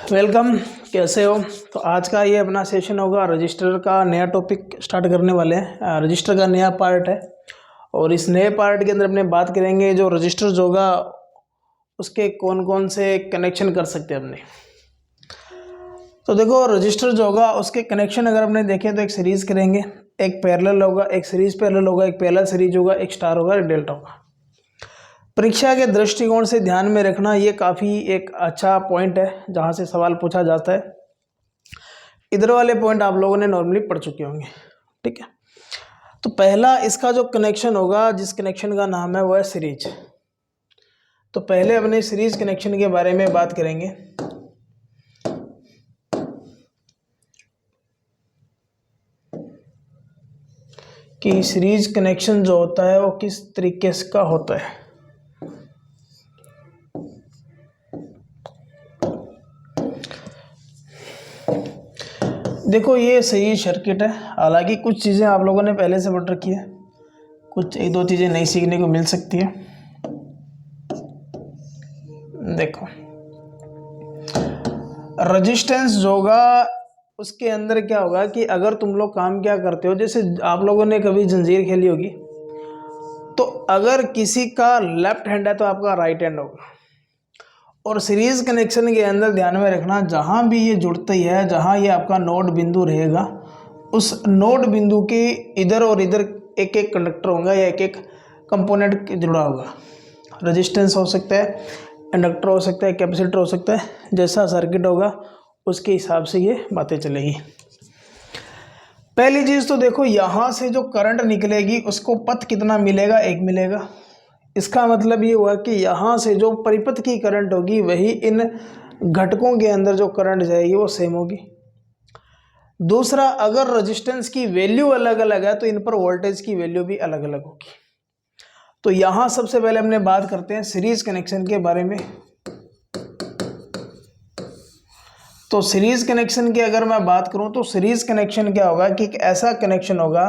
Welcome. कैसे हो? तो आज का ये अपना सेशन होगा रजिस्टर का। नया टॉपिक स्टार्ट करने वाले हैं। रजिस्टर का नया पार्ट है और इस नए पार्ट के अंदर अपने बात करेंगे जो रजिस्टर जो होगा उसके कौन कौन से कनेक्शन कर सकते हैं अपने। तो देखो, रजिस्टर जो होगा उसके कनेक्शन अगर अपने देखें तो एक सीरीज करेंगे, एक पैरेलल होगा, एक सीरीज पैरेलल होगा, एक पैरेलल सीरीज होगा, एक स्टार होगा, एक डेल्टा होगा। परीक्षा के दृष्टिकोण से ध्यान में रखना, ये काफ़ी एक अच्छा पॉइंट है जहाँ से सवाल पूछा जाता है। इधर वाले पॉइंट आप लोगों ने नॉर्मली पढ़ चुके होंगे, ठीक है। तो पहला इसका जो कनेक्शन होगा, जिस कनेक्शन का नाम है वो है सीरीज। तो पहले अपने सीरीज कनेक्शन के बारे में बात करेंगे। कि सीरीज कनेक्शन जो होता है वो किस तरीके से का होता है। देखो, ये सही सर्किट है। हालांकि कुछ चीज़ें आप लोगों ने पहले से पढ़ रखी है, कुछ एक दो चीज़ें नई सीखने को मिल सकती है। देखो, रेजिस्टेंस जो होगा उसके अंदर क्या होगा कि अगर तुम लोग काम क्या करते हो, जैसे आप लोगों ने कभी जंजीर खेली होगी, तो अगर किसी का लेफ्ट हैंड है तो आपका राइट हैंड होगा। और सीरीज कनेक्शन के अंदर ध्यान में रखना, जहाँ भी ये जुड़ती है, जहाँ ये आपका नोड बिंदु रहेगा, उस नोड बिंदु के इधर और इधर एक एक कंडक्टर होगा या एक एक कंपोनेंट जुड़ा होगा। रेजिस्टेंस हो सकता है, इंडक्टर हो सकता है, कैपेसिटर हो सकता है। जैसा सर्किट होगा उसके हिसाब से ये बातें चलेगी। पहली चीज़ तो देखो, यहाँ से जो करंट निकलेगी उसको पथ कितना मिलेगा? एक मिलेगा। इसका मतलब ये हुआ कि यहाँ से जो परिपथ की करंट होगी वही इन घटकों के अंदर जो करंट जाएगी वो सेम होगी। दूसरा, अगर रेजिस्टेंस की वैल्यू अलग अलग है तो इन पर वोल्टेज की वैल्यू भी अलग अलग होगी। तो यहाँ सबसे पहले हमने बात करते हैं सीरीज कनेक्शन के बारे में। तो सीरीज कनेक्शन की अगर मैं बात करूँ तो सीरीज कनेक्शन क्या होगा कि एक ऐसा कनेक्शन होगा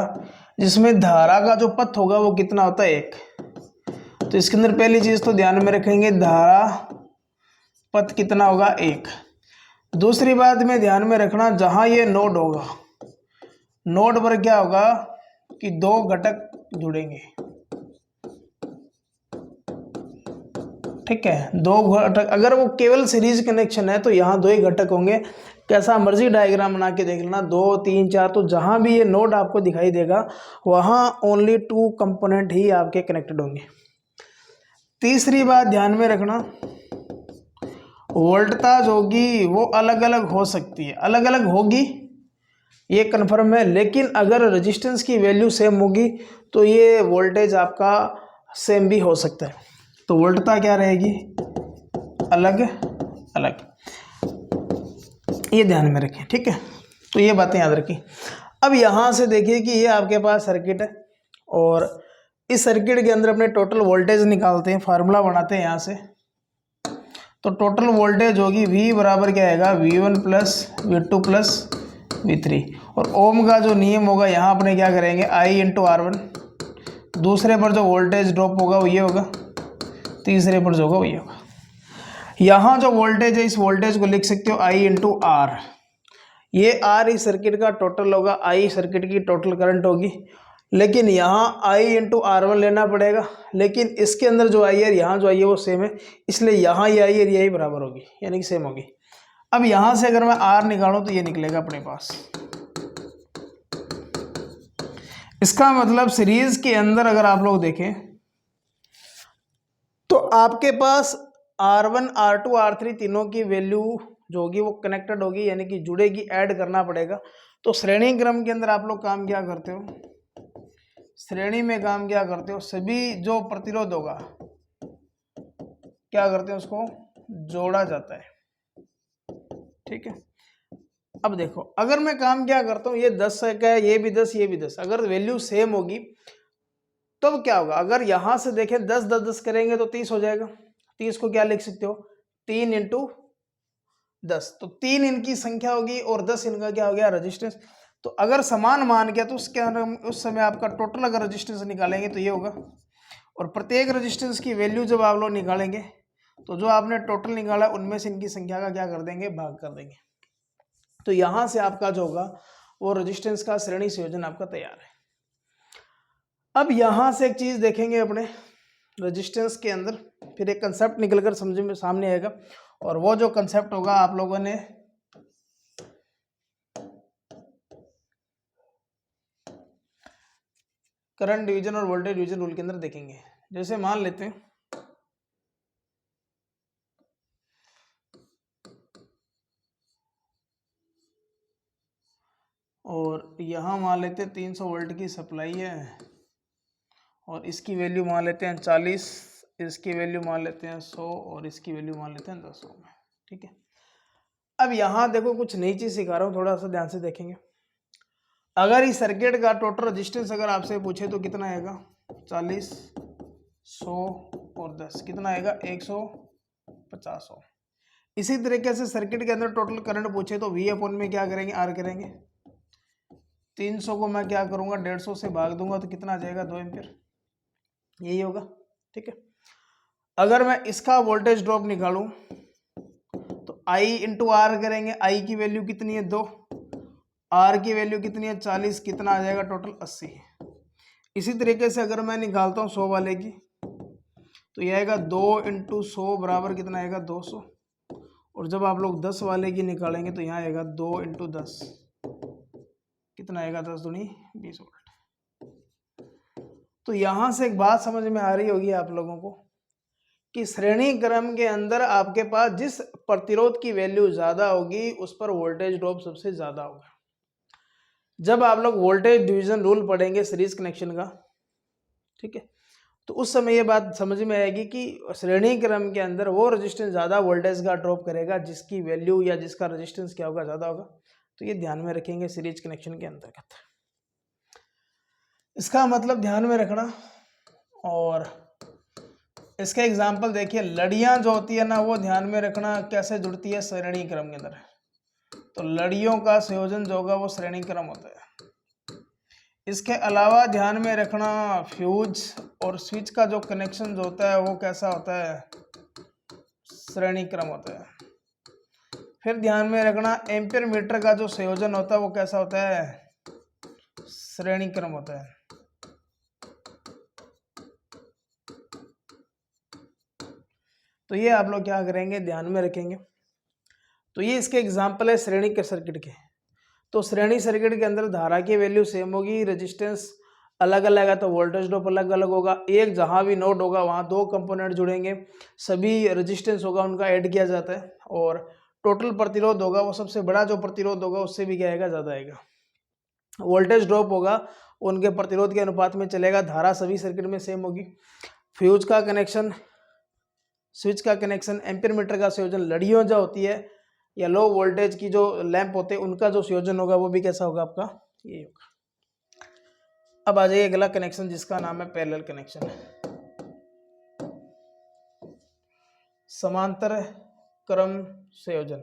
जिसमें धारा का जो पथ होगा वो कितना होता है? एक। तो इसके अंदर पहली चीज तो ध्यान में रखेंगे, धारा पथ कितना होगा? एक। दूसरी बात में ध्यान में रखना, जहां ये नोड होगा, नोड पर क्या होगा कि दो घटक जुड़ेंगे, ठीक है। दो घटक, अगर वो केवल सीरीज कनेक्शन है तो यहाँ दो ही घटक होंगे। कैसा मर्जी डायग्राम बना के देख लेना, 2 3 4, तो जहां भी ये नोड आपको दिखाई देगा वहां ओनली 2 कंपोनेंट ही आपके कनेक्टेड होंगे। तीसरी बात ध्यान में रखना, वोल्टेज होगी वो अलग अलग हो सकती है, अलग अलग होगी ये कन्फर्म है, लेकिन अगर रेजिस्टेंस की वैल्यू सेम होगी तो ये वोल्टेज आपका सेम भी हो सकता है। तो वोल्टता क्या रहेगी? अलग अलग। ये ध्यान में रखें, ठीक है। तो ये बातें याद रखें। अब यहाँ से देखिए कि ये आपके पास सर्किट है और इस सर्किट के अंदर अपने टोटल वोल्टेज निकालते हैं, फार्मूला बनाते हैं यहाँ से। तो टोटल वोल्टेज होगी V बराबर क्या आएगा? V1 plus V2 plus V3। और ओम का जो नियम होगा यहाँ अपने क्या करेंगे? I into R1। दूसरे पर जो वोल्टेज ड्रॉप होगा वो ये होगा, तीसरे पर जो होगा वो ये होगा। यहाँ जो वोल्टेज है इस वोल्टेज को लिख सकते हो I इंटू R। ये R इस सर्किट का टोटल होगा, I सर्किट की टोटल करंट होगी। लेकिन यहाँ I इंटू R1 लेना पड़ेगा, लेकिन इसके अंदर जो आई है यहाँ जो आई है वो सेम है, इसलिए यहाँ ये आई है यही बराबर होगी, यानी कि सेम होगी। अब यहाँ से अगर मैं R निकालूं तो ये निकलेगा अपने पास। इसका मतलब सीरीज के अंदर अगर आप लोग देखें तो आपके पास R1 R2 R3 तीनों की वैल्यू जो होगी वो कनेक्टेड होगी, यानी कि जुड़ेगी, ऐड करना पड़ेगा। तो श्रेणी क्रम के अंदर आप लोग काम क्या करते हो? श्रेणी में काम क्या करते हो? सभी जो प्रतिरोध होगा क्या करते हैं? उसको जोड़ा जाता है, ठीक है। अब देखो, अगर मैं काम क्या करता हूँ, ये 10 का है, ये भी 10, ये भी 10, अगर वैल्यू सेम होगी तब तो क्या होगा? अगर यहां से देखें 10 10 10 करेंगे तो 30 हो जाएगा। 30 को क्या लिख सकते हो? 3 इंटू 10। तो 3 इनकी संख्या होगी और 10 इनका क्या हो गया? रेजिस्टेंस। तो अगर समान मान गया तो उसके अंदर उस समय आपका टोटल अगर रेजिस्टेंस निकालेंगे तो ये होगा। और प्रत्येक रेजिस्टेंस की वैल्यू जब आप लोग निकालेंगे तो जो आपने टोटल निकाला उनमें से इनकी संख्या का क्या कर देंगे, भाग कर देंगे। तो यहाँ से आपका जो होगा वो रेजिस्टेंस का श्रेणी संयोजन आपका तैयार है। अब यहाँ से एक चीज़ देखेंगे अपने रेजिस्टेंस के अंदर, फिर एक कंसेप्ट निकलकर समझ में सामने आएगा, और वो जो कंसेप्ट होगा आप लोगों ने करंट डिवीजन और वोल्टेज डिवीजन रूल के अंदर देखेंगे। जैसे मान लेते हैं और यहाँ मान लेते हैं 300 वोल्ट की सप्लाई है और इसकी वैल्यू मान लेते हैं 40, इसकी वैल्यू मान लेते हैं 100 और इसकी वैल्यू मान लेते हैं 10 ओम। ठीक है, अब यहाँ देखो कुछ नई चीज़ सिखा रहा हूँ, थोड़ा सा ध्यान से देखेंगे। अगर इस सर्किट का टोटल रेजिस्टेंस अगर आपसे पूछे तो कितना आएगा, 40, 100 और 10, कितना आएगा 150 ओम। इसी तरीके से सर्किट के अंदर टोटल करंट पूछे तो V अपॉन में क्या करेंगे, R करेंगे। 300 को मैं क्या करूँगा, 150 से भाग दूंगा तो कितना आ जाएगा, 2 एम्पीयर, यही होगा। ठीक है, अगर मैं इसका वोल्टेज ड्रॉप निकालूं तो I इंटू आर करेंगे। I की वैल्यू कितनी है, 2, R की वैल्यू कितनी है, 40, कितना आ जाएगा टोटल, 80। इसी तरीके से अगर मैं निकालता हूँ 100 वाले की तो यह आएगा 2 इंटू 100 बराबर कितना आएगा, 200। और जब आप लोग 10 वाले की निकालेंगे तो यहाँ आएगा 2 इंटू 10, कितना आएगा, 10 दूनी 20 वोल्ट। तो यहाँ से एक बात समझ में आ रही होगी आप लोगों को कि श्रेणी क्रम के अंदर आपके पास जिस प्रतिरोध की वैल्यू ज़्यादा होगी उस पर वोल्टेज ड्रॉप सबसे ज़्यादा होगा। जब आप लोग वोल्टेज डिवीजन रूल पढ़ेंगे सीरीज कनेक्शन का, ठीक है, तो उस समय ये बात समझ में आएगी कि श्रेणी क्रम के अंदर वो रेजिस्टेंस ज़्यादा वोल्टेज का ड्रॉप करेगा जिसकी वैल्यू या जिसका रेजिस्टेंस क्या होगा, ज़्यादा होगा। तो ये ध्यान में रखेंगे सीरीज कनेक्शन के अंतर्गत, इसका मतलब ध्यान में रखना। और इसके एग्जाम्पल देखिए, लड़ियाँ जो होती है ना वो ध्यान में रखना कैसे जुड़ती है श्रेणी क्रम के अंदर। तो लड़ियों का संयोजन जो होगा वो श्रेणी क्रम होता है। इसके अलावा ध्यान में रखना फ्यूज और स्विच का जो कनेक्शन जो होता है वो कैसा होता है, श्रेणी क्रम होता है। फिर ध्यान में रखना एम्पीयर मीटर का जो संयोजन होता है वो कैसा होता है, श्रेणी क्रम होता है। तो ये आप लोग क्या करेंगे, ध्यान में रखेंगे। तो ये इसके एग्जाम्पल है श्रेणी के सर्किट के। तो श्रेणी सर्किट के अंदर धारा की वैल्यू सेम होगी, रेजिस्टेंस अलग अलग है तो वोल्टेज ड्रॉप अलग अलग होगा। एक जहाँ भी नोड होगा वहाँ 2 कंपोनेंट जुड़ेंगे, सभी रेजिस्टेंस होगा उनका ऐड किया जाता है, और टोटल प्रतिरोध होगा वो सबसे बड़ा जो प्रतिरोध होगा उससे भी क्या आएगा, ज़्यादा आएगा। वोल्टेज ड्रॉप होगा उनके प्रतिरोध के अनुपात में चलेगा। धारा सभी सर्किट में सेम होगी। फ्यूज का कनेक्शन, स्विच का कनेक्शन, एम्पीयर मीटर का संयोजन, लड़ियों जो होती है या लो वोल्टेज की जो लैंप होते हैं उनका जो संयोजन होगा वो भी कैसा होगा आपका, ये होगा। अब आ जाइए अगला कनेक्शन जिसका नाम है पैरेलल कनेक्शन, समांतर क्रम संयोजन।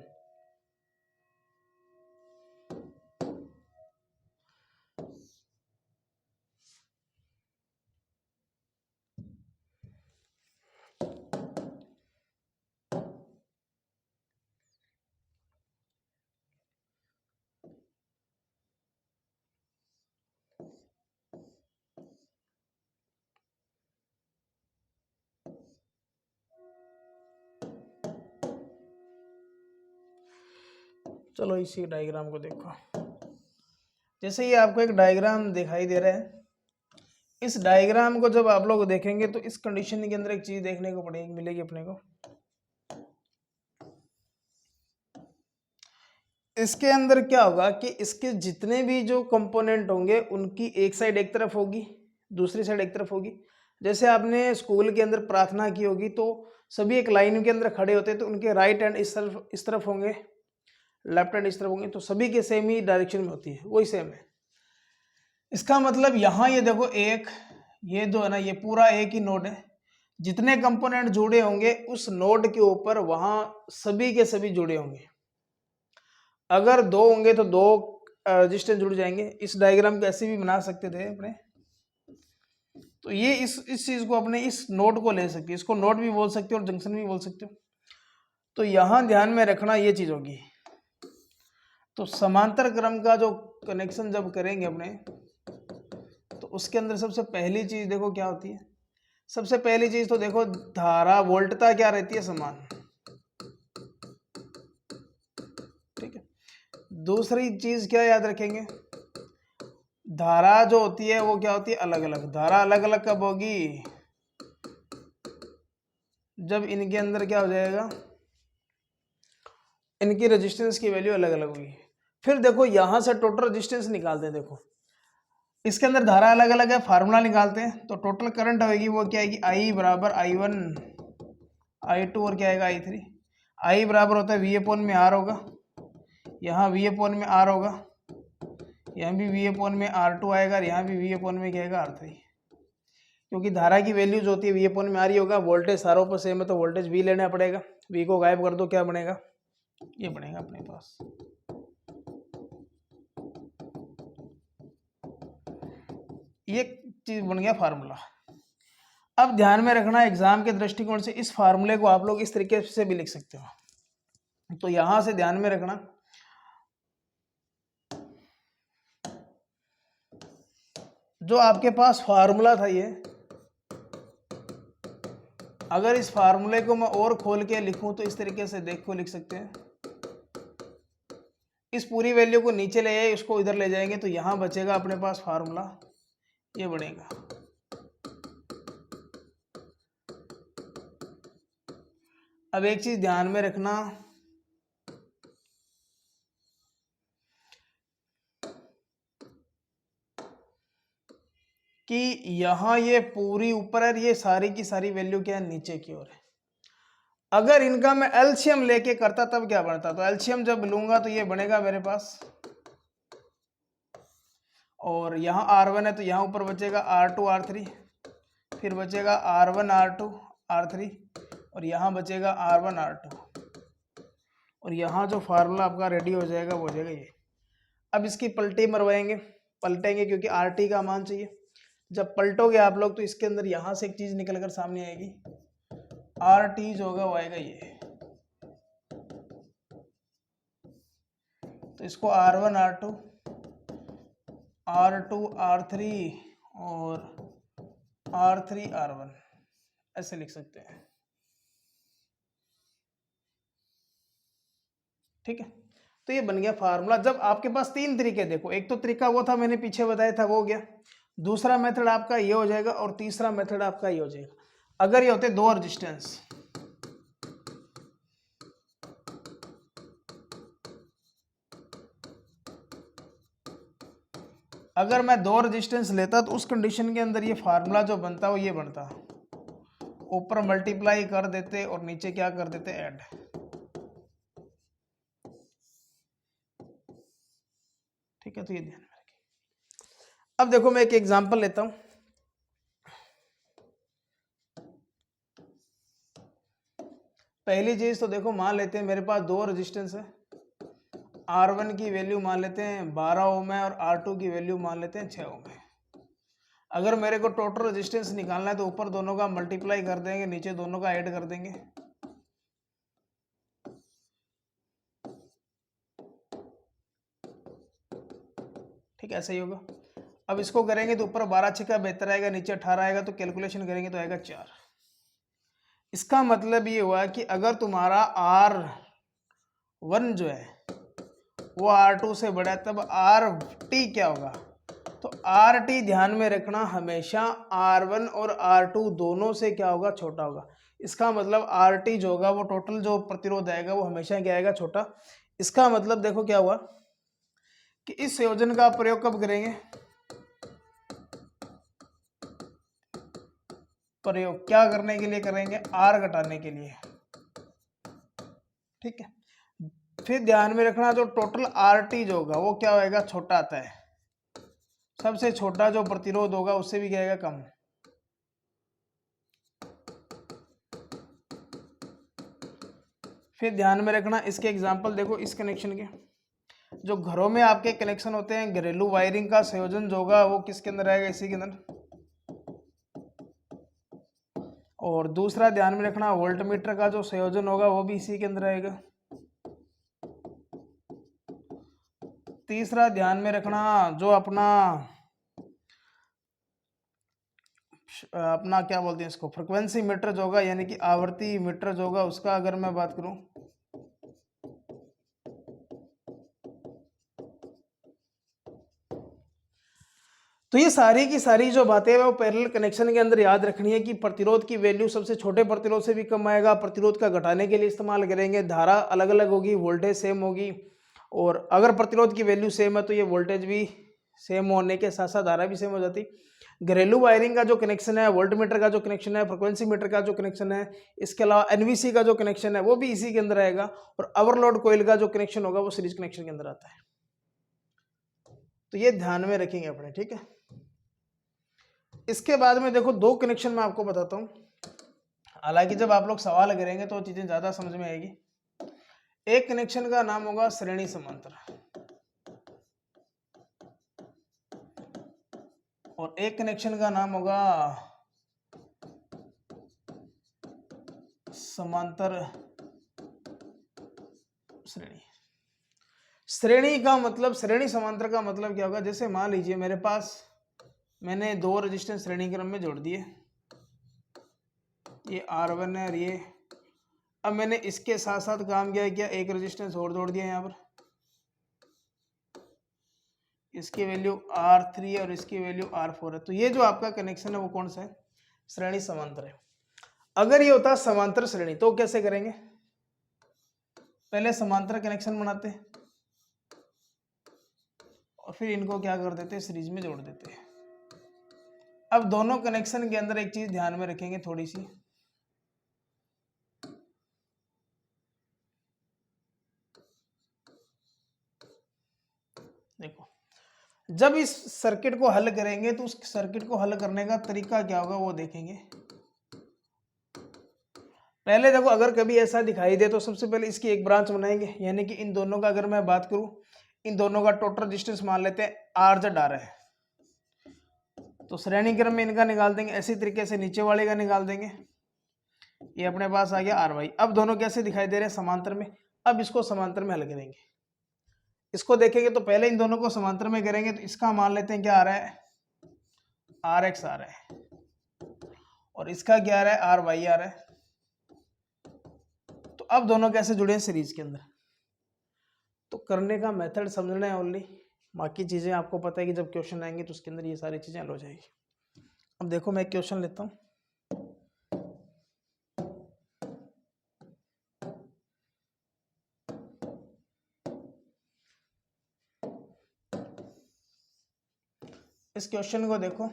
चलो इसी डायग्राम को देखो। जैसे ये आपको एक डायग्राम दिखाई दे रहा है, इस डायग्राम को जब आप लोग देखेंगे तो इस कंडीशन के अंदर एक चीज देखने को पड़ेगी, मिलेगी अपने को। इसके अंदर क्या होगा कि इसके जितने भी जो कंपोनेंट होंगे उनकी एक साइड एक तरफ होगी, दूसरी साइड एक तरफ होगी। जैसे आपने स्कूल के अंदर प्रार्थना की होगी तो सभी एक लाइन के अंदर खड़े होते हैं, तो उनके राइट हैंड इस तरफ होंगे, लेफ्ट हैंड इस तरफ होंगे, तो सभी के सेम ही डायरेक्शन में होती है, वही सेम है। इसका मतलब यहाँ ये देखो एक, ये जो है ना ये पूरा एक ही नोड है, जितने कंपोनेंट जुड़े होंगे उस नोड के ऊपर वहाँ सभी के सभी जुड़े होंगे। अगर 2 होंगे तो 2 रजिस्टेंस जुड़ जाएंगे। इस डायग्राम को ऐसे भी बना सकते थे अपने, तो ये इस चीज़ को अपने इस नोड को ले सकती है, इसको नोड भी बोल सकते हो और जंक्शन भी बोल सकते हो। तो यहाँ ध्यान में रखना ये चीज़ होगी। तो समांतर क्रम का जो कनेक्शन जब करेंगे अपने, तो उसके अंदर सबसे पहली चीज़ देखो क्या होती है। सबसे पहली चीज़ तो देखो धारा वोल्टता क्या रहती है, समान। ठीक है। दूसरी चीज़ क्या याद रखेंगे, धारा जो होती है वो क्या होती है, अलग अलग। धारा अलग अलग कब होगी, जब इनके अंदर क्या हो जाएगा, इनकी रेजिस्टेंस की वैल्यू अलग अलग होगी। फिर देखो यहां से टोटल रेजिस्टेंस निकालते हैं। देखो इसके अंदर धारा अलग अलग है, फार्मूला निकालते हैं। तो टोटल करंट होगी वो क्या आएगी, I बराबर I1 I2 और क्या आएगा I3। I बराबर होता है V अपॉन में R होगा, यहाँ V अपॉन में R होगा, यहाँ भी V अपॉन में R2 आएगा और यहाँ भी V अपॉन में क्या आएगा R3। क्योंकि धारा की वैल्यू जो होती है V अपॉन में R ही होगा। वोल्टेज सारों पर सेम है तो वोल्टेज V लेना पड़ेगा। V को गायब कर दो, क्या बनेगा, ये बनेगा अपने पास। ये चीज बन गया फार्मूला। अब ध्यान में रखना एग्जाम के दृष्टिकोण से इस फार्मूले को आप लोग इस तरीके से भी लिख सकते हो। तो यहां से ध्यान में रखना, जो आपके पास फार्मूला था ये, अगर इस फार्मूले को मैं और खोल के लिखूं तो इस तरीके से देखो लिख सकते हैं। इस पूरी वैल्यू को नीचे ले आए, इसको इधर ले जाएंगे तो यहां बचेगा अपने पास फार्मूला, ये बनेगा। अब एक चीज ध्यान में रखना, कि यहां ये पूरी ऊपर है, ये सारी की सारी वैल्यू क्या है, नीचे की ओर है। अगर इनका मैं एलसीएम लेके करता तब क्या बनता, तो एलसीएम जब लूंगा तो ये बनेगा मेरे पास, और यहाँ R1 है तो यहाँ ऊपर बचेगा R2 R3, फिर बचेगा R1 R2 R3, और यहाँ बचेगा R1 R2, और यहाँ जो फार्मूला आपका रेडी हो जाएगा वो हो जाएगा ये। अब इसकी पलटी मरवाएंगे, पलटेंगे क्योंकि RT का मान चाहिए। जब पलटोगे आप लोग तो इसके अंदर यहाँ से एक चीज निकल कर सामने आएगी, RT जो होगा वो आएगा ये। तो इसको R1 R2 R2 R3 और R3 R1 ऐसे लिख सकते हैं। ठीक है, तो ये बन गया फार्मूला। जब आपके पास तीन तरीके, देखो एक तो तरीका वो था मैंने पीछे बताया था, वो हो गया। दूसरा मेथड आपका ये हो जाएगा और तीसरा मेथड आपका ये हो जाएगा। अगर ये होते दो रेजिस्टेंस, अगर मैं दो रेजिस्टेंस लेता तो उस कंडीशन के अंदर ये फार्मूला जो बनता वो ये बनता, ऊपर मल्टीप्लाई कर देते और नीचे क्या कर देते, ऐड। ठीक है, तो ये ध्यान में रखिए। अब देखो मैं एक एग्जांपल लेता हूं। पहली चीज तो देखो मान लेते हैं मेरे पास दो रेजिस्टेंस है, R1 की वैल्यू मान लेते हैं 12 ओम है और R2 की वैल्यू मान लेते हैं 6 ओम है। अगर मेरे को टोटल रेजिस्टेंस निकालना है तो ऊपर दोनों का मल्टीप्लाई कर देंगे, नीचे दोनों का ऐड कर देंगे। ठीक है, ऐसा ही होगा। अब इसको करेंगे तो ऊपर 12 6 का बेहतर आएगा, नीचे 18 आएगा, तो कैलकुलेशन करेंगे तो आएगा 4। इसका मतलब ये हुआ कि अगर तुम्हारा R1 जो है वो R2 से बड़ा है तब RT क्या होगा, तो RT ध्यान में रखना हमेशा R1 और R2 दोनों से क्या होगा, छोटा होगा। इसका मतलब RT जो होगा वो टोटल जो प्रतिरोध आएगा वो हमेशा क्या आएगा, छोटा। इसका मतलब देखो क्या हुआ कि इस संयोजन का प्रयोग कब करेंगे, प्रयोग क्या करने के लिए करेंगे, R घटाने के लिए। ठीक है, फिर ध्यान में रखना जो टोटल RT जो होगा वो क्या होएगा, छोटा आता है। सबसे छोटा जो प्रतिरोध होगा उससे भी क्या आएगा, कम। फिर ध्यान में रखना इसके एग्जांपल देखो, इस कनेक्शन के, जो घरों में आपके कनेक्शन होते हैं, घरेलू वायरिंग का संयोजन जो होगा वो किसके अंदर आएगा, इसी के अंदर। और दूसरा ध्यान में रखना वोल्ट मीटर का जो संयोजन होगा वो भी इसी के अंदर आएगा। तीसरा ध्यान में रखना जो अपना क्या बोलते हैं इसको, फ्रिक्वेंसी मीटर जो होगा, यानी कि आवर्ती मीटर जो होगा, उसका अगर मैं बात करूं तो ये सारी की सारी जो बातें हैं वो पैरेलल कनेक्शन के अंदर याद रखनी है कि प्रतिरोध की वैल्यू सबसे छोटे प्रतिरोध से भी कम आएगा, प्रतिरोध का घटाने के लिए इस्तेमाल करेंगे, धारा अलग अलग होगी, वोल्टेज सेम होगी, और अगर प्रतिरोध की वैल्यू सेम है तो ये वोल्टेज भी सेम होने के साथ साथ धारा भी सेम हो जाती। घरेलू वायरिंग का जो कनेक्शन है, वोल्ट मीटर का जो कनेक्शन है, फ्रिक्वेंसी मीटर का जो कनेक्शन है, इसके अलावा एनवीसी का जो कनेक्शन है वो भी इसी के अंदर आएगा, और ओवरलोड कोयल का जो कनेक्शन होगा वो सीरीज कनेक्शन के अंदर आता है। तो ये ध्यान में रखेंगे अपने, ठीक है। इसके बाद में देखो दो कनेक्शन मैं आपको बताता हूं, हालांकि जब आप लोग सवाल करेंगे तो चीजें ज्यादा समझ में आएगी। एक कनेक्शन का नाम होगा श्रेणी समांतर, और एक कनेक्शन का नाम होगा समांतर श्रेणी। श्रेणी का मतलब, श्रेणी समांतर का मतलब क्या होगा, जैसे मान लीजिए मेरे पास मैंने दो रेजिस्टेंस श्रेणी क्रम में जोड़ दिए, ये R1 है और ये, अब मैंने इसके साथ साथ काम किया, एक रेजिस्टेंस और जोड़ दिया यहाँ पर, इसकी वैल्यू R3 है और इसकी वैल्यू R4 है। तो ये जो आपका कनेक्शन है वो कौन सा है, श्रेणी समांतर है। अगर ये होता समांतर श्रेणी तो कैसे करेंगे, पहले समांतर कनेक्शन बनाते हैं और फिर इनको क्या कर देते हैं, सीरीज में जोड़ देते हैं। अब दोनों कनेक्शन के अंदर एक चीज ध्यान में रखेंगे थोड़ी सी, देखो जब इस सर्किट को हल करेंगे तो उस सर्किट को हल करने का तरीका क्या होगा वो देखेंगे। पहले देखो अगर कभी ऐसा दिखाई दे तो सबसे पहले इसकी एक ब्रांच बनाएंगे, यानी कि इन दोनों का अगर मैं बात करूं, इन दोनों का टोटल डिस्टेंस मान लेते हैं RZ आ रहा है, तो श्रेणी क्रम में इनका निकाल देंगे, ऐसी तरीके से नीचे वाले का निकाल देंगे, ये अपने पास आ गया RY। अब दोनों कैसे दिखाई दे रहे हैं, समांतर में। अब इसको समांतर में हल करेंगे, इसको देखेंगे तो पहले इन दोनों को समांतर में करेंगे तो इसका मान लेते हैं क्या आ रहा है, RX आ रहा है, और इसका क्या आ रहा है, RY आ रहा है। तो अब दोनों कैसे जुड़े हैं, सीरीज के अंदर। तो करने का मेथड समझना है ओनली, बाकी चीजें आपको पता है कि जब क्वेश्चन आएंगे तो उसके अंदर ये सारी चीजें हल हो जाएगी। अब देखो मैं एक क्वेश्चन लेता हूं, इस क्वेश्चन को देखो,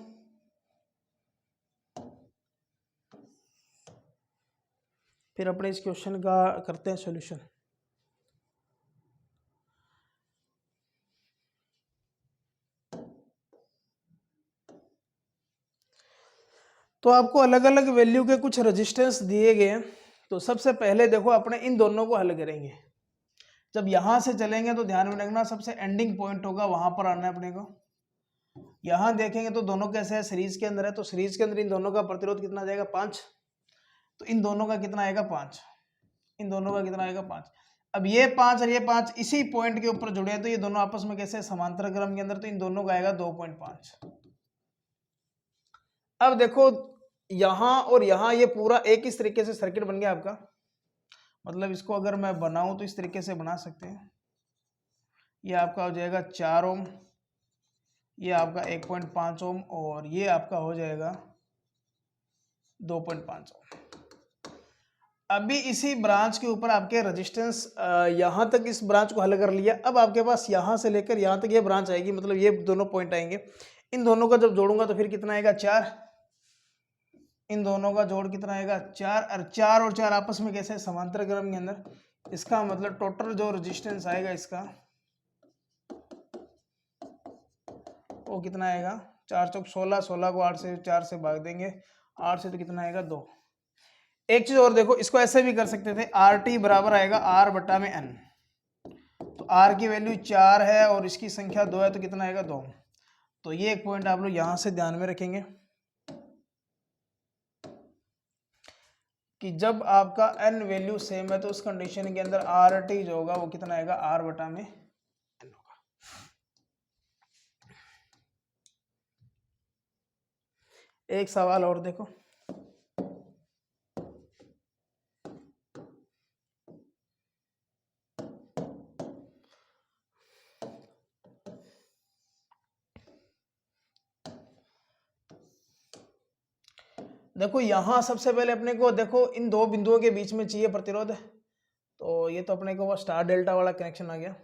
फिर अपने इस क्वेश्चन का करते हैं सॉल्यूशन। तो आपको अलग अलग वैल्यू के कुछ रेजिस्टेंस दिए गए हैं, तो सबसे पहले देखो अपने इन दोनों को हल करेंगे। जब यहां से चलेंगे तो ध्यान में रखना सबसे एंडिंग पॉइंट होगा वहां पर आना है अपने को। यहां देखेंगे तो दोनों कैसे है, सीरीज के अंदर है, तो सीरीज के अंदर इन दोनों का प्रतिरोध कितना आ जाएगा, 5। तो इन दोनों का कितना आएगा, 5। इन दोनों का कितना आएगा, 5। अब ये 5 और ये 5 इसी पॉइंट के ऊपर जुड़े हैं, तो ये दोनों आपस में कैसे, समांतर क्रम के अंदर, तो इन दोनों का आएगा 2.5। अब देखो यहां और यहां ये पूरा एक इस तरीके से सर्किट बन गया आपका, मतलब इसको अगर मैं बनाऊं तो इस तरीके से बना सकते हैं। ये आपका हो जाएगा 4 ओम, ये आपका 1.5 ओम, और ये आपका हो जाएगा 2.5 ओम। अभी इसी ब्रांच के ऊपर आपके रेजिस्टेंस यहां तक इस ब्रांच को हल कर लिया। अब आपके पास यहां से लेकर यहां तक ये ब्रांच आएगी, मतलब ये दोनों पॉइंट आएंगे। इन दोनों का जब जोड़ूंगा तो फिर कितना आएगा, 4। इन दोनों का जोड़ कितना आएगा, 4, और 4 और 4 आपस में कैसे, समांतर क्रम के अंदर। इसका मतलब टोटल जो रेजिस्टेंस आएगा इसका वो कितना आएगा, 4 चौक 16, 16 को 8 से 4 से भाग देंगे, 8 से तो कितना आएगा, 2। एक चीज और देखो, इसको ऐसे भी कर सकते थे, RT बराबर आएगा R बटा में N। तो R की वैल्यू 4 है और इसकी संख्या 2 है, तो कितना आएगा, 2। तो ये एक पॉइंट आप लोग यहां से ध्यान में रखेंगे। कि जब आपका n वैल्यू सेम है तो उस कंडीशन के अंदर आर टी जो होगा वो कितना आएगा, r बटा में n होगा। एक सवाल और देखो, देखो यहां सबसे पहले अपने को देखो इन दो बिंदुओं के बीच में चाहिए प्रतिरोध, तो ये तो अपने को वो स्टार डेल्टा वाला कनेक्शन आ गया,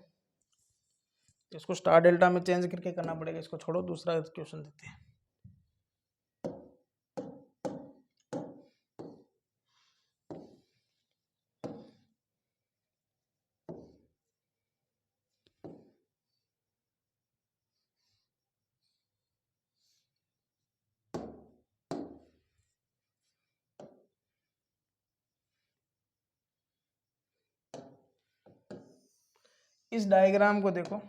इसको स्टार डेल्टा में चेंज करके करना पड़ेगा, इसको छोड़ो दूसरा क्वेश्चन देते हैं। इस डायग्राम को देखो,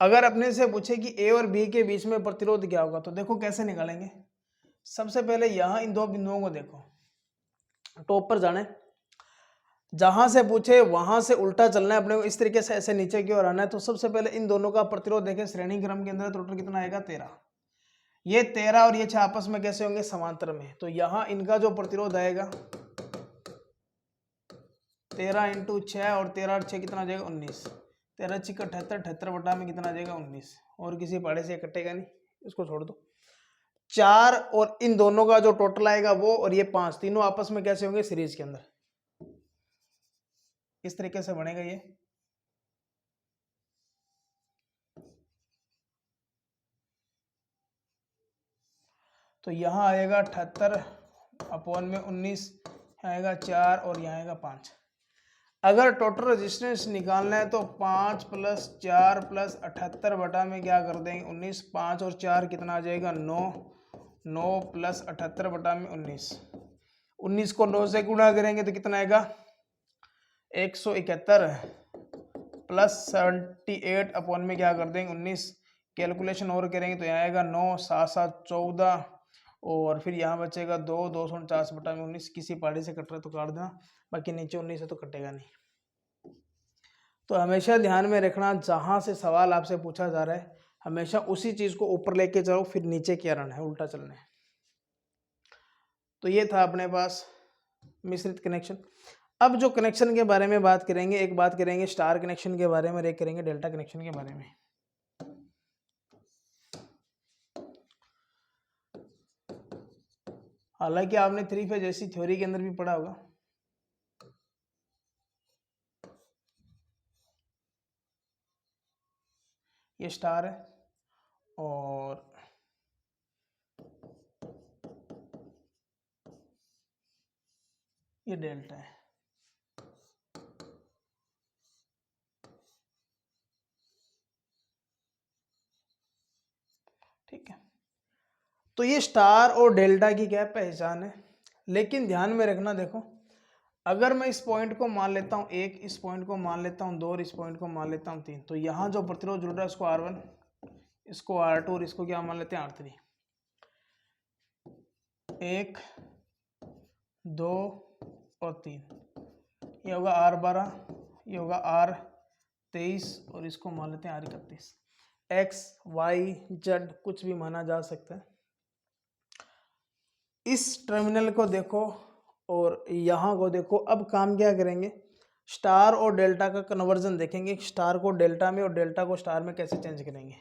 अगर अपने से पूछे कि ए और बी के बीच में प्रतिरोध क्या होगा, तो देखो कैसे निकालेंगे। सबसे पहले यहां इन दो बिंदुओं को देखो, टॉप पर जाने, जहां से पूछे वहां से उल्टा चलना है अपने को, इस तरीके से ऐसे नीचे की ओर आना है। तो सबसे पहले इन दोनों का प्रतिरोध देखें श्रेणी क्रम के अंदर, टोटल कितना आएगा 13। ये 13 और ये 6 आपस में कैसे होंगे, समांतर में। तो यहां इनका जो प्रतिरोध आएगा 13 × 6 और 13 और 6 कितना आ जाएगा 19, 13 × 6 = 78, 78 बटा में कितना आ जाएगा 19, और किसी पहाड़े से कटेगा नहीं, इसको छोड़ दो। 4 और इन दोनों का जो टोटल आएगा वो, और ये 5, तीनों आपस में कैसे होंगे, सीरीज के अंदर, इस तरीके से बनेगा ये। तो यहाँ आएगा 78/19, आएगा 4 और यहाँ आएगा 5। अगर टोटल रेजिस्टेंस निकालना है तो 5 + 4 + 78 बटा में क्या कर देंगे 19, 5 और 4 कितना आ जाएगा 9, 9 + 78 बटा में 19, 19 को 9 से गुणा करेंगे तो कितना आएगा 171 + 78 अपॉन में क्या कर देंगे 19, कैलकुलेशन और करेंगे तो यहाँ आएगा 9, 7 7 14, और फिर यहाँ बचेगा 2, 249 बटा में 19। किसी पहाड़ी से कट रहा है तो काट देना, बाकी नीचे 19 है तो कटेगा नहीं। तो हमेशा ध्यान में रखना, जहाँ से सवाल आपसे पूछा जा रहा है हमेशा उसी चीज़ को ऊपर लेके जाओ, फिर नीचे क्या रहना है, उल्टा चलना है। तो ये था अपने पास मिश्रित कनेक्शन। अब जो कनेक्शन के बारे में बात करेंगे, एक बात करेंगे स्टार कनेक्शन के बारे में, एक करेंगे डेल्टा कनेक्शन के बारे में। हालांकि आपने 3 फेज ऐसी थ्योरी के अंदर भी पढ़ा होगा। ये स्टार है और ये डेल्टा है। ठीक है, तो ये स्टार और डेल्टा की क्या पहचान है, लेकिन ध्यान में रखना, देखो अगर मैं इस पॉइंट को मान लेता हूँ 1, इस पॉइंट को मान लेता हूँ 2 और इस पॉइंट को मान लेता हूँ 3, तो यहाँ जो प्रतिरोध जुड़ रहा है इसको R1, इसको R2 और इसको क्या मान लेते हैं R3। 1, 2 और 3, ये होगा R12, ये होगा R23 और इसको मान लेते हैं R31। X, Y, Z कुछ भी माना जा सकता है। इस टर्मिनल को देखो और यहाँ को देखो। अब काम क्या करेंगे, स्टार और डेल्टा का कन्वर्जन देखेंगे, स्टार को डेल्टा में और डेल्टा को स्टार में कैसे चेंज करेंगे।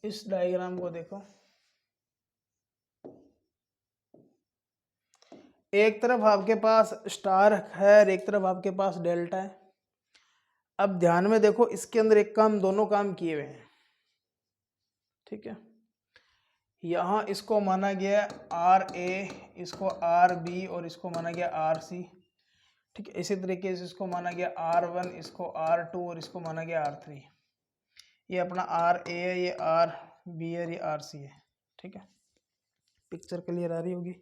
इस डायग्राम को देखो, एक तरफ आपके पास स्टार है और एक तरफ आपके पास डेल्टा है। अब ध्यान में देखो, इसके अंदर एक काम, दोनों काम किए हुए हैं। ठीक है, यहाँ इसको माना गया आर ए, इसको आर बी और इसको माना गया आर सी। ठीक है, इसी तरीके से इसको माना गया आर वन, इसको आर टू और इसको माना गया आर थ्री। ये अपना आर ए है, ये आर बी है, ये आर सी है। ठीक है, पिक्चर क्लियर आ रही होगी।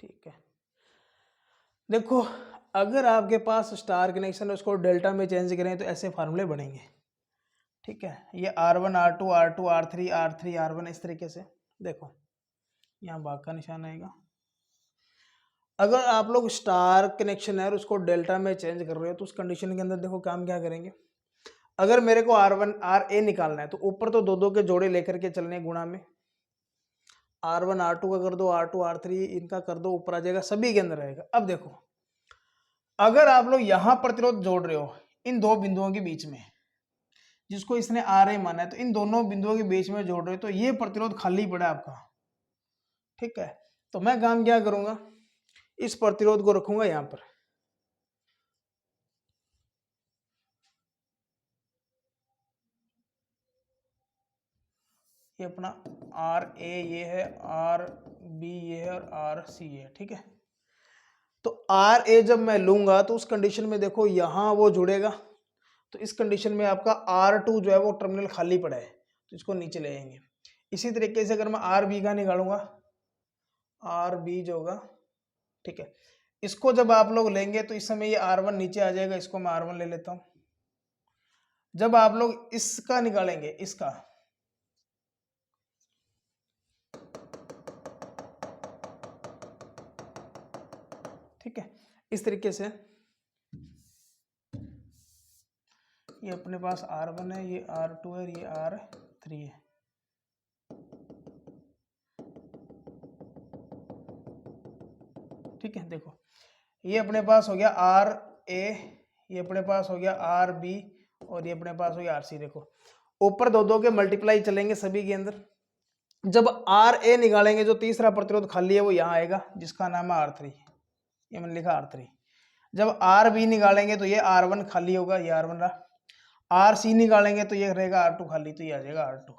ठीक है, देखो अगर आपके पास स्टार कनेक्शन है उसको डेल्टा में चेंज करें तो ऐसे फार्मूले बनेंगे। ठीक है, ये R1 R2 R2 R3 R3 R1 इस तरीके से। देखो यहाँ भाग का निशान आएगा। अगर आप लोग स्टार कनेक्शन है और उसको डेल्टा में चेंज कर रहे हो तो उस कंडीशन के अंदर देखो काम क्या करेंगे। अगर मेरे को R1 RA निकालना है तो ऊपर तो दो दो के जोड़े लेकर के चलने गुणा में, R1 R2 का कर दो, R2 R3 इनका कर दो, ऊपर आ जाएगा, सभी के अंदर रहेगा। अब देखो अगर आप लोग यहां प्रतिरोध जोड़ रहे हो इन दो बिंदुओं के बीच में, जिसको इसने RA माना है, तो इन दोनों बिंदुओं के बीच में जोड़ रहे हो तो ये प्रतिरोध खाली पड़ा है आपका। ठीक है, तो मैं काम क्या करूंगा, इस प्रतिरोध को रखूंगा यहां पर। ये अपना आर ए ये है, आर बी ये है और आर सी ये है। ठीक है, तो आर ए जब मैं लूंगा तो उस कंडीशन में देखो यहां वो जुड़ेगा, तो इस कंडीशन में आपका आर टू जो है वो टर्मिनल खाली पड़ा है तो इसको नीचे ले आएंगे। इसी तरीके से अगर मैं आर बी का निकालूंगा, आर बी जो होगा, ठीक है, इसको जब आप लोग लेंगे तो इस समय ये आर वन नीचे आ जाएगा, इसको मैं आर वन ले लेता हूं। जब आप लोग इसका निकालेंगे, इसका, ठीक है, इस तरीके से ये अपने पास R1 है, ये R2 है, ये R3 है। ठीक है, देखो ये अपने पास हो गया RA, ये अपने पास हो गया RB और ये अपने पास हो गया RC। देखो ऊपर दो दो के मल्टीप्लाई चलेंगे सभी के अंदर। जब RA निकालेंगे जो तीसरा प्रतिरोध खाली है वो यहाँ आएगा जिसका नाम है R3, ये मैंने लिखा R3। जब RB निकालेंगे तो ये R1 खाली होगा, ये R1 रहा। RC निकालेंगे तो ये रहेगा R2 खाली, तो ये आ जाएगा R2।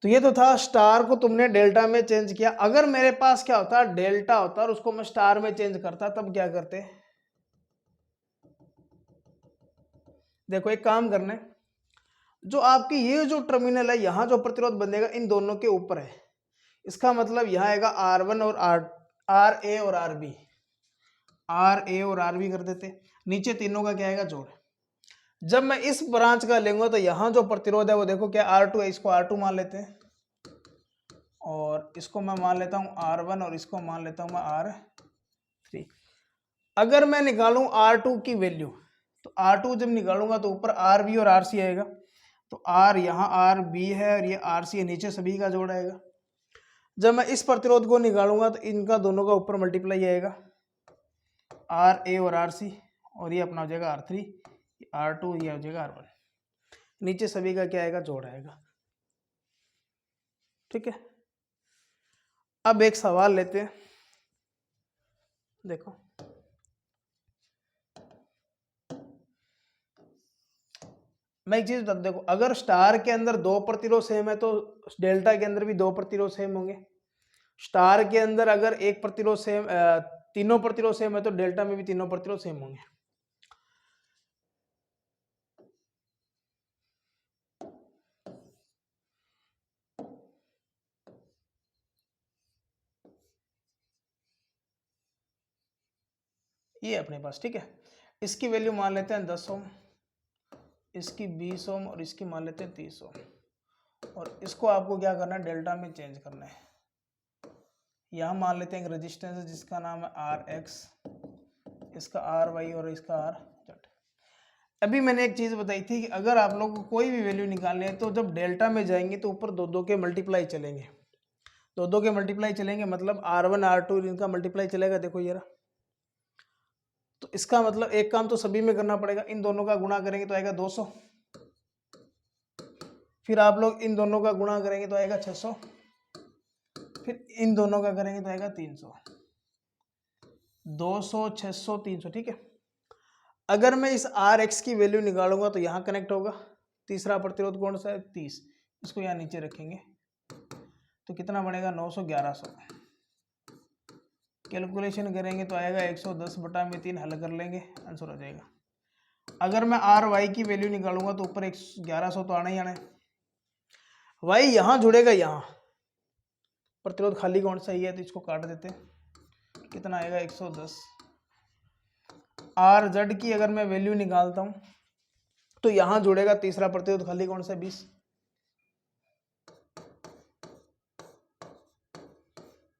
तो ये तो था स्टार को तुमने डेल्टा में चेंज किया। अगर मेरे पास क्या होता, डेल्टा होता और उसको मैं स्टार में चेंज करता, तब क्या करते। देखो एक काम करना है, जो आपकी ये जो टर्मिनल है यहां जो प्रतिरोध बनेगा इन दोनों के ऊपर है, इसका मतलब यहां आएगा R1 और आर ए और आर बी, आर ए और आर बी कर देते। नीचे तीनों का क्या आएगा, जोड़। जब मैं इस ब्रांच का लेंगे तो यहां जो प्रतिरोध है वो देखो क्या R2 है, इसको R2 मान लेते हैं और इसको मैं मान लेता हूं R1 और इसको मान लेता हूं मैं R3। अगर मैं निकालूं R2 की वैल्यू तो R2 जब निकालूंगा तो ऊपर RB और RC आएगा, तो R यहाँ RB है और ये RC है, नीचे सभी का जोड़ आएगा। जब मैं इस प्रतिरोध को निकालूंगा तो इनका दोनों का ऊपर मल्टीप्लाई आएगा, RA और RC, और ये अपना हो जाएगा R3, R2, ये हो जाएगा R1, नीचे सभी का क्या आएगा, जोड़ आएगा। ठीक है, अब एक सवाल लेते हैं। देखो मैं एक चीज बता, देखो अगर स्टार के अंदर दो प्रतिरोध सेम है तो डेल्टा के अंदर भी दो प्रतिरोध सेम होंगे। स्टार के अंदर अगर एक प्रतिरोध सेम, तीनों प्रतिरोध सेम है तो डेल्टा में भी तीनों प्रतिरोध सेम होंगे। ये अपने पास, ठीक है, इसकी वैल्यू मान लेते हैं 10 ओम, इसकी 20 ओम और इसकी मान लेते हैं 30 ओम, और इसको आपको क्या करना है, डेल्टा में चेंज करना है। यहाँ मान लेते हैं एक रेजिस्टेंस है जिसका नाम है RX, इसका RY और इसका RZ। अभी मैंने एक चीज़ बताई थी कि अगर आप लोग को कोई भी वैल्यू निकालनी है तो जब डेल्टा में जाएंगे तो ऊपर दो दो के मल्टीप्लाई चलेंगे, दो दो के मल्टीप्लाई चलेंगे, मतलब R1 R2 इनका मल्टीप्लाई चलेगा। देखो ये रहा, तो इसका मतलब एक काम तो सभी में करना पड़ेगा, इन दोनों का गुणा करेंगे तो आएगा 200, फिर आप लोग इन दोनों का गुणा करेंगे तो आएगा 600, फिर इन दोनों का करेंगे तो आएगा 300, 200 600 300। ठीक है, अगर मैं इस RX की वैल्यू निकालूंगा तो यहाँ कनेक्ट होगा, तीसरा प्रतिरोध कौन सा है 30, इसको यहाँ नीचे रखेंगे तो कितना बनेगा 900 1100। कैलकुलेशन करेंगे तो आएगा 110/3, हल कर लेंगे आंसर हो जाएगा। अगर मैं आर वाई की वैल्यू निकालूंगा तो ऊपर 1100 तो आना ही आना है। वाई यहाँ जुड़ेगा, यहाँ प्रतिरोध खाली कौन सा ही है तो इसको काट देते हैं, कितना आएगा 110। आर जेड की अगर मैं वैल्यू निकालता हूं तो यहां जुड़ेगा तीसरा प्रतिरोध खाली कौन सा 20,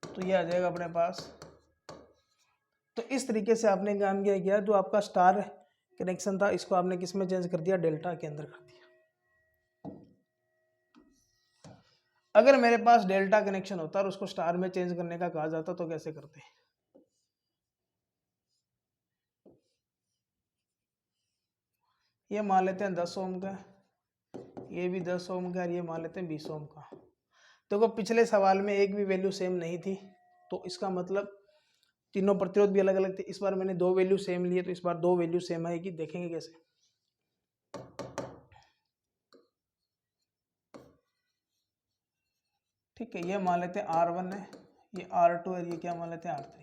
तो ये आ जाएगा अपने पास। तो इस तरीके से आपने काम किया गया, जो आपका स्टार कनेक्शन था इसको आपने किस में चेंज कर दिया, डेल्टा के अंदर कर दिया। अगर मेरे पास डेल्टा कनेक्शन होता और उसको स्टार में चेंज करने का कहा जाता तो कैसे करते? ये मान लेते हैं 10 ओम का, ये भी 10 ओम का, और ये मान लेते हैं 20 ओम का। देखो पिछले सवाल में एक भी वैल्यू सेम नहीं थी, तो इसका मतलब तीनों प्रतिरोध भी अलग अलग थे। इस बार मैंने 2 वैल्यू सेम लिए, तो इस बार 2 वैल्यू सेम आएगी, देखेंगे कैसे। ठीक है, ये मान लेते हैं R1 है, ये R2 है, ये क्या मान लेते हैं R3।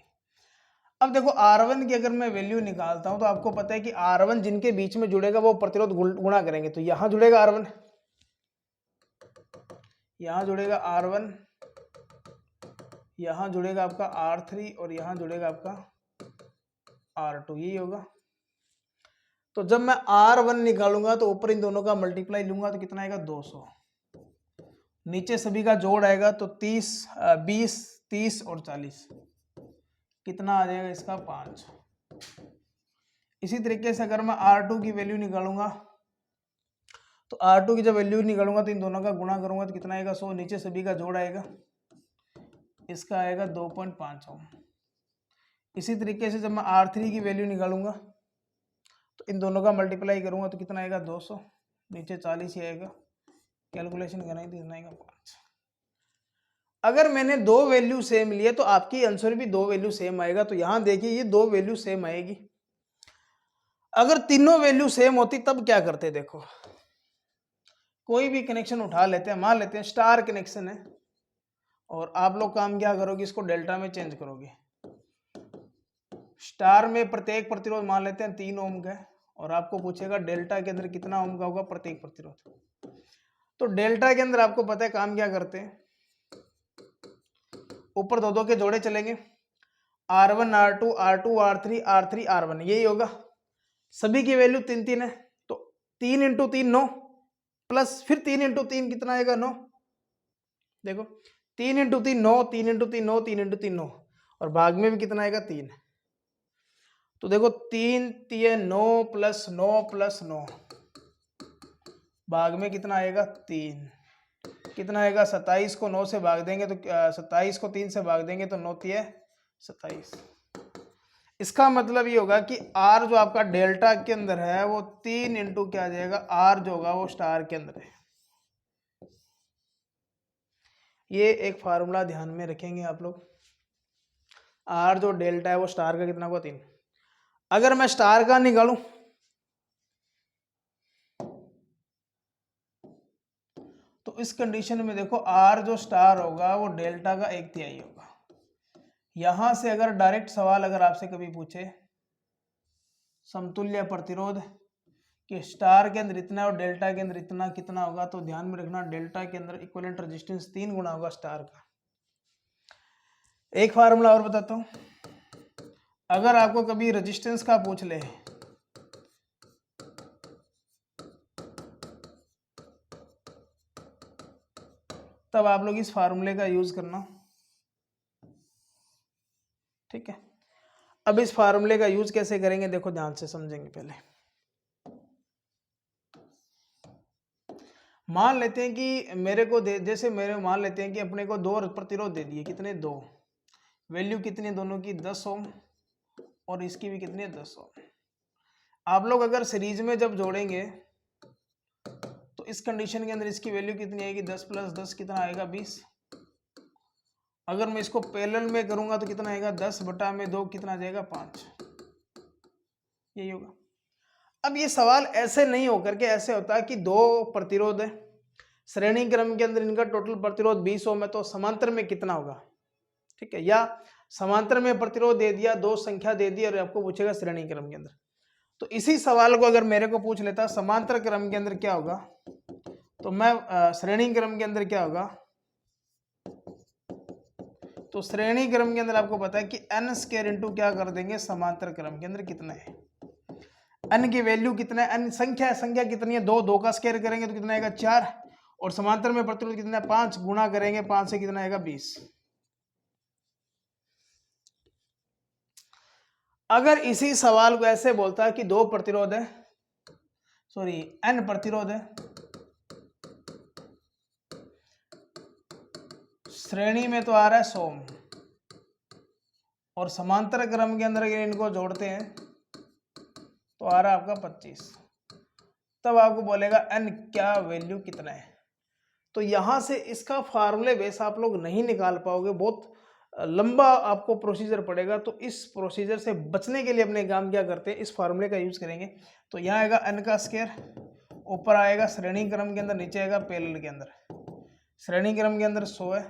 अब देखो R1 की अगर मैं वैल्यू निकालता हूं तो आपको पता है कि R1 जिनके बीच में जुड़ेगा वो प्रतिरोध गुणा करेंगे, तो यहां जुड़ेगा R1, यहां जुड़ेगा R1, यहां जुड़ेगा आपका R3 और यहां जुड़ेगा आपका R2, यही होगा। तो जब मैं R1 निकालूंगा तो ऊपर इन दोनों का मल्टीप्लाई लूंगा तो कितना आएगा 200, नीचे सभी का जोड़ आएगा तो 30 20 30 और 40, कितना आ जाएगा इसका 5। इसी तरीके से अगर मैं R2 की वैल्यू निकालूंगा तो R2 की जब वैल्यू निकालूंगा तो इन दोनों का गुणा करूंगा तो कितना आएगा 100, नीचे सभी का जोड़ आएगा, इसका आएगा 2.5 ओम। इसी तरीके से जब मैं R3 की वैल्यू निकालूंगा तो इन दोनों का मल्टीप्लाई करूंगा तो कितना आएगा 200, नीचे 40 ही आएगा, कैलकुलेशन करना तो इतना आएगा 5। अगर मैंने 2 वैल्यू सेम लिए तो आपकी आंसर भी 2 वैल्यू सेम आएगा। तो यहां देखिए ये 2 वैल्यू सेम आएगी। अगर तीनों वैल्यू सेम होती तब क्या करते, देखो कोई भी कनेक्शन उठा लेते हैं, मान लेते हैं स्टार कनेक्शन है, और आप लोग काम क्या करोगे, इसको डेल्टा में चेंज करोगे। स्टार में प्रत्येक प्रतिरोध मान लेते हैं 3 ओम का, और आपको पूछेगा डेल्टा के अंदर कितना ओम का होगा प्रत्येक प्रतिरोध। तो डेल्टा के अंदर आपको पता है काम क्या करते हैं, ऊपर 2 के जोड़े चलेंगे, R1 R2 R2 R3 R3 R1, यही होगा। सभी की वैल्यू 3 है, तो 3 × 3 9, प्लस फिर 3 × 3 कितना आएगा 9। देखो 3 × 3 9, 3 × 3 9, 3 × 3 9, और भाग में भी कितना आएगा 3। तो देखो 3 3 9 प्लस 9 प्लस 9, भाग में कितना आएगा 3, कितना आएगा 27 को 9 से भाग देंगे तो 27 को 3 से भाग देंगे तो 9 3 27। इसका मतलब ये होगा कि R जो आपका डेल्टा के अंदर है वो 3 इंटू क्या आ जाएगा, R जो होगा वो स्टार के अंदर है। ये एक फार्मूला ध्यान में रखेंगे आप लोग, R जो डेल्टा है वो स्टार का कितना होगा 3। अगर मैं स्टार का निकालूं तो इस कंडीशन में देखो R जो स्टार होगा वो डेल्टा का 1/3 होगा। यहां से अगर डायरेक्ट सवाल अगर आपसे कभी पूछे समतुल्य प्रतिरोध कि स्टार के अंदर इतना और डेल्टा के अंदर इतना कितना होगा, तो ध्यान में रखना डेल्टा के अंदर इक्विवेलेंट रेजिस्टेंस 3 गुना होगा स्टार का। एक फार्मूला और बताता हूं, अगर आपको कभी रेजिस्टेंस का पूछ ले तब आप लोग इस फार्मूले का यूज करना, ठीक है। अब इस फार्मूले का यूज कैसे करेंगे देखो ध्यान से समझेंगे। पहले मान लेते हैं कि मेरे को जैसे मेरे मान लेते हैं कि अपने को 2 प्रतिरोध दे दिए, कितने 2, वैल्यू कितनी दोनों की 10 ओम, और इसकी भी कितनी है 10 ओम। आप लोग अगर सीरीज में जब जोड़ेंगे तो इस कंडीशन के अंदर इसकी वैल्यू कितनी आएगी 10 + 10 कितना आएगा 20। अगर मैं इसको पैरेलल में करूंगा तो कितना आएगा 10/2 कितना आ जाएगा 5, यही होगा। अब ये सवाल ऐसे नहीं होकर के ऐसे होता है कि दो प्रतिरोध है, श्रेणी क्रम के अंदर इनका टोटल प्रतिरोध 20 ओम है, तो समांतर में कितना होगा, ठीक है, या समांतर में प्रतिरोध दे दिया, दो संख्या दे दी और आपको पूछेगा श्रेणी क्रम के अंदर। तो इसी सवाल को अगर मेरे को पूछ लेता समांतर क्रम के अंदर क्या होगा, तो मैं श्रेणी क्रम के अंदर क्या होगा, तो श्रेणी क्रम के अंदर आपको पता है कि n स्क्वायर इंटू क्या कर देंगे, समांतर क्रम के अंदर कितना है, n की वैल्यू कितना है, n संख्या है, संख्या कितनी है, दो का स्क्वायर करेंगे तो कितना आएगा 4, और समांतर में प्रतिरोध कितना है 5, गुणा करेंगे 5 से कितना आएगा 20। अगर इसी सवाल को ऐसे बोलता है कि दो प्रतिरोध है, सॉरी n प्रतिरोध है, श्रेणी में तो आ रहा है 100 ओम, और समांतर क्रम के अंदर अगर इनको जोड़ते हैं तो आ रहा है आपका 25, तब आपको बोलेगा n क्या वैल्यू कितना है। तो यहां से इसका फार्मूले बेस आप लोग नहीं निकाल पाओगे, बहुत लंबा आपको प्रोसीजर पड़ेगा। तो इस प्रोसीजर से बचने के लिए अपने काम क्या करते हैं, इस फार्मूले का यूज करेंगे। तो यहाँ आएगा n का स्क्वायर, ऊपर आएगा श्रेणी क्रम के अंदर, नीचे आएगा पैरेलल के अंदर। श्रेणी क्रम के अंदर 100 है,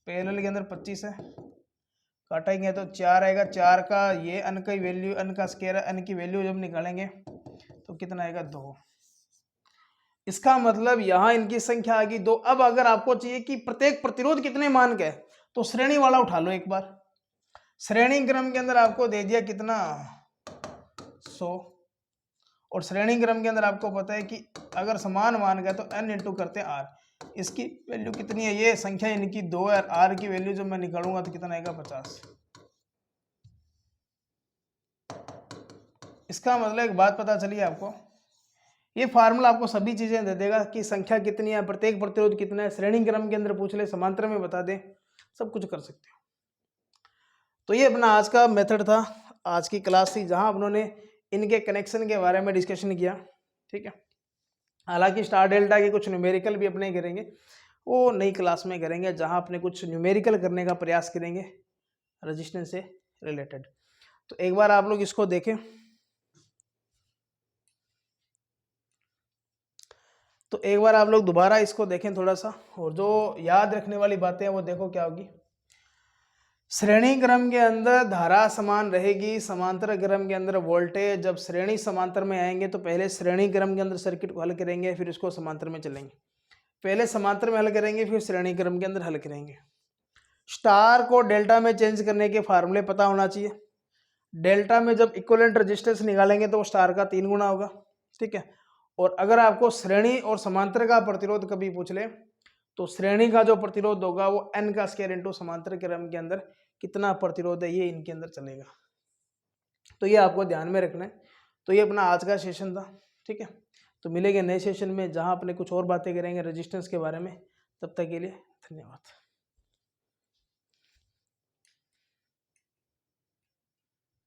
पैरेलल के अंदर 25 है, काटेंगे तो 4 आएगा, 4 का ये n की वैल्यू, n का स्क्वायर है, n की वैल्यू जब निकालेंगे तो कितना आएगा 2। इसका मतलब यहाँ इनकी संख्या आ गई 2। अब अगर आपको चाहिए कि प्रत्येक प्रतिरोध कितने मान का है, तो श्रेणी वाला उठा लो एक बार। श्रेणी क्रम के अंदर आपको दे दिया कितना 100, और श्रेणी क्रम के अंदर आपको पता है कि अगर समान मान गया तो n इंटू करते हैं r, इसकी वैल्यू कितनी है, ये संख्या इनकी 2 है, r की वैल्यू जब मैं निकालूंगा तो कितना आएगा 50। इसका मतलब एक बात पता चली आपको, ये फार्मूला आपको सभी चीजें दे देगा कि संख्या कितनी है, प्रत्येक प्रतिरोध कितना है, श्रेणी क्रम के अंदर पूछ ले, समांतर में बता दे, सब कुछ कर सकते हो। तो ये अपना आज का मेथड था, आज की क्लास थी जहां उन्होंने इनके कनेक्शन के बारे में डिस्कशन किया, ठीक है। हालांकि स्टार डेल्टा के कुछ न्यूमेरिकल भी अपने करेंगे, वो नई क्लास में करेंगे, जहां अपने कुछ न्यूमेरिकल करने का प्रयास करेंगे रेजिस्टेंस से रिलेटेड। तो एक बार आप लोग इसको देखें। तो एक बार आप लोग दोबारा इसको देखें थोड़ा सा, और जो याद रखने वाली बातें हैं वो देखो क्या होगी। श्रेणी क्रम के अंदर धारा समान रहेगी, समांतर क्रम के अंदर वोल्टेज। जब श्रेणी समांतर में आएंगे तो पहले श्रेणी क्रम के अंदर सर्किट को हल करेंगे, फिर इसको समांतर में चलेंगे। पहले समांतर में हल करेंगे, फिर श्रेणी क्रम के अंदर हल करेंगे। स्टार को डेल्टा में चेंज करने के फार्मूले पता होना चाहिए। डेल्टा में जब इक्विवेलेंट रेजिस्टेंस निकालेंगे तो स्टार का 3 गुना होगा, ठीक है। और अगर आपको श्रेणी और समांतर का प्रतिरोध कभी पूछ ले तो श्रेणी का जो प्रतिरोध होगा वो n का स्क्वायर इंटू समांतर क्रम के अंदर कितना प्रतिरोध है ये इनके अंदर चलेगा। तो ये आपको ध्यान में रखना है। तो ये अपना आज का सेशन था, ठीक है। तो मिलेंगे नए सेशन में जहां अपने कुछ और बातें करेंगे रेजिस्टेंस के बारे में। तब तक के लिए धन्यवाद।